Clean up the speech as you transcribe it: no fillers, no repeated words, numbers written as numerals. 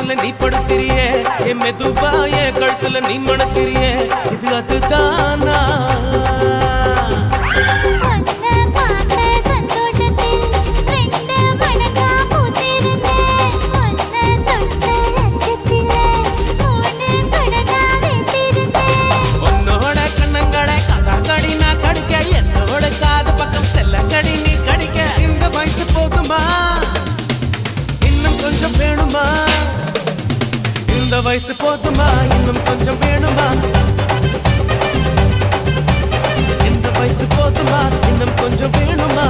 பக்கத்துல நீ படுத்திரியே என் மெதுவா என் கழுத்துல நீ மணத்திரியே இது அதுதானா இந்த வயசு போதுமா இன்னும் கொஞ்சம் வேணுமா இந்த வயசு போதுமா இன்னும் கொஞ்சம் வேணுமா